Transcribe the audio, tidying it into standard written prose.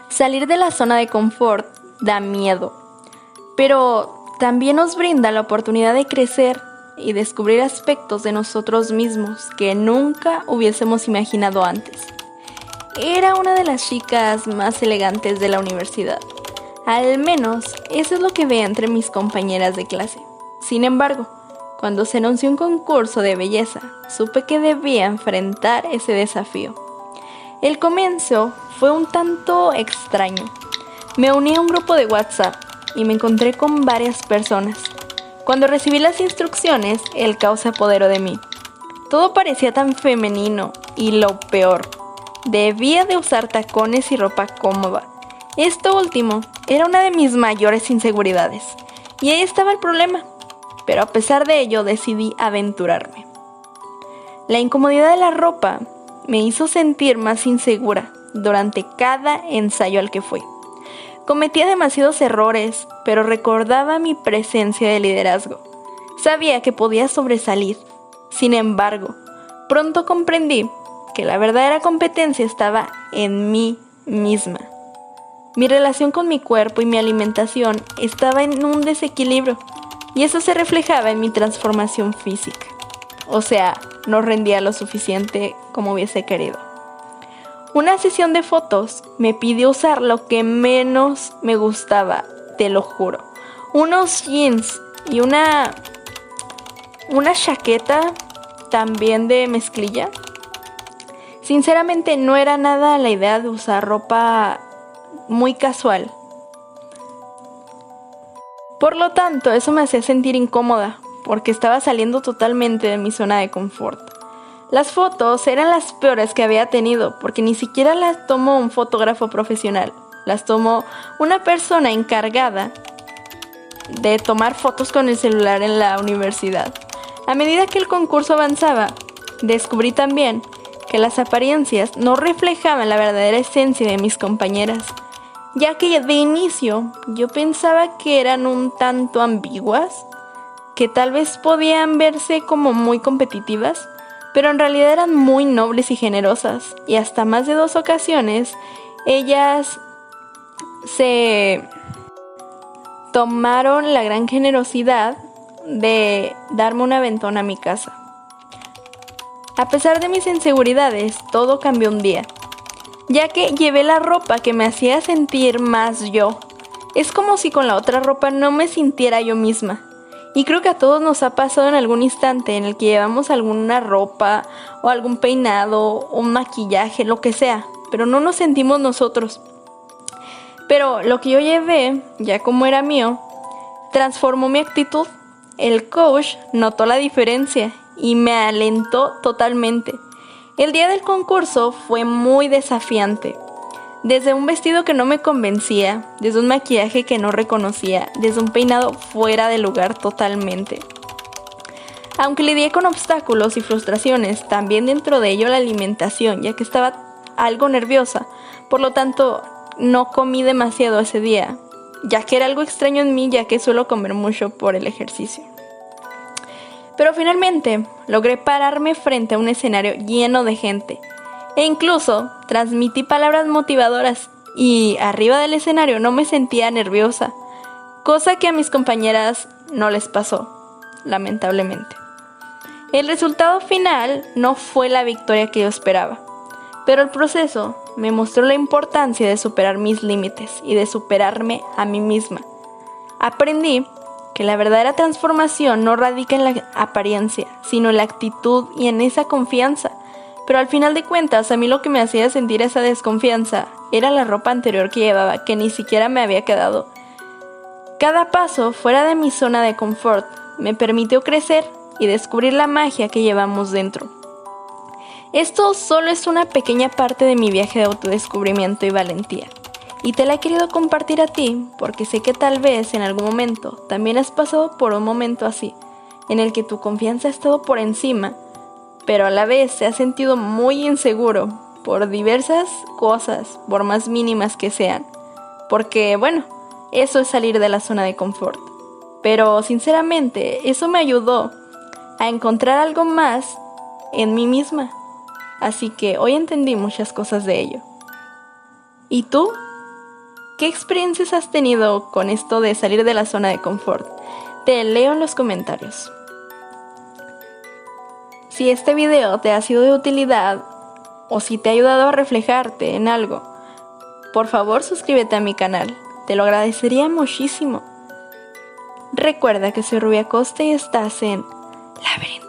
Salir de la zona de confort da miedo, pero también nos brinda la oportunidad de crecer y descubrir aspectos de nosotros mismos que nunca hubiésemos imaginado antes. Era una de las chicas más elegantes de la universidad. Al menos eso es lo que veía entre mis compañeras de clase. Sin embargo, cuando se anunció un concurso de belleza, supe que debía enfrentar ese desafío. El comienzo fue un tanto extraño. Me uní a un grupo de WhatsApp y me encontré con varias personas. Cuando recibí las instrucciones, el caos se apoderó de mí. Todo parecía tan femenino y lo peor, debía de usar tacones y ropa cómoda. Esto último era una de mis mayores inseguridades y ahí estaba el problema, pero a pesar de ello decidí aventurarme. La incomodidad de la ropa me hizo sentir más insegura durante cada ensayo al que fui. Cometía demasiados errores, pero recordaba mi presencia de liderazgo. Sabía que podía sobresalir. Sin embargo, pronto comprendí que la verdadera competencia estaba en mí misma. Mi relación con mi cuerpo y mi alimentación estaba en un desequilibrio, y eso se reflejaba en mi transformación física. O sea, no rendía lo suficiente como hubiese querido. Una sesión de fotos me pidió usar lo que menos me gustaba, te lo juro. Unos jeans y una chaqueta también de mezclilla. Sinceramente no era nada la idea de usar ropa muy casual. Por lo tanto, eso me hacía sentir incómoda, porque estaba saliendo totalmente de mi zona de confort. Las fotos eran las peores que había tenido, porque ni siquiera las tomó un fotógrafo profesional. Las tomó una persona encargada de tomar fotos con el celular en la universidad. A medida que el concurso avanzaba, descubrí también que las apariencias no reflejaban la verdadera esencia de mis compañeras, ya que de inicio yo pensaba que eran un tanto ambiguas, que tal vez podían verse como muy competitivas, pero en realidad eran muy nobles y generosas, y hasta más de 2 ocasiones ellas se tomaron la gran generosidad de darme un aventón a mi casa. A pesar de mis inseguridades, todo cambió un día, ya que llevé la ropa que me hacía sentir más yo. Es como si con la otra ropa no me sintiera yo misma. Y creo que a todos nos ha pasado en algún instante en el que llevamos alguna ropa o algún peinado, un maquillaje, lo que sea, pero no nos sentimos nosotros. Pero lo que yo llevé, ya como era mío, transformó mi actitud. El coach notó la diferencia y me alentó totalmente. El día del concurso fue muy desafiante. Desde un vestido que no me convencía, desde un maquillaje que no reconocía, desde un peinado fuera de lugar totalmente. Aunque lidié con obstáculos y frustraciones, también dentro de ello la alimentación, ya que estaba algo nerviosa. Por lo tanto, no comí demasiado ese día, ya que era algo extraño en mí, ya que suelo comer mucho por el ejercicio. Pero finalmente logré pararme frente a un escenario lleno de gente. E incluso transmití palabras motivadoras y arriba del escenario no me sentía nerviosa, cosa que a mis compañeras no les pasó, lamentablemente. El resultado final no fue la victoria que yo esperaba, pero el proceso me mostró la importancia de superar mis límites y de superarme a mí misma. Aprendí que la verdadera transformación no radica en la apariencia, sino en la actitud y en esa confianza. Pero al final de cuentas, a mí lo que me hacía sentir esa desconfianza era la ropa anterior que llevaba, que ni siquiera me había quedado. Cada paso fuera de mi zona de confort me permitió crecer y descubrir la magia que llevamos dentro. Esto solo es una pequeña parte de mi viaje de autodescubrimiento y valentía. Y te la he querido compartir a ti porque sé que tal vez en algún momento también has pasado por un momento así, en el que tu confianza ha estado por encima, pero a la vez se ha sentido muy inseguro por diversas cosas, por más mínimas que sean. Porque, bueno, eso es salir de la zona de confort. Pero, sinceramente, eso me ayudó a encontrar algo más en mí misma. Así que hoy entendí muchas cosas de ello. ¿Y tú? ¿Qué experiencias has tenido con esto de salir de la zona de confort? Te leo en los comentarios. Si este video te ha sido de utilidad o si te ha ayudado a reflejarte en algo, por favor suscríbete a mi canal, te lo agradecería muchísimo. Recuerda que soy Rubia Costa y estás en Laberinto.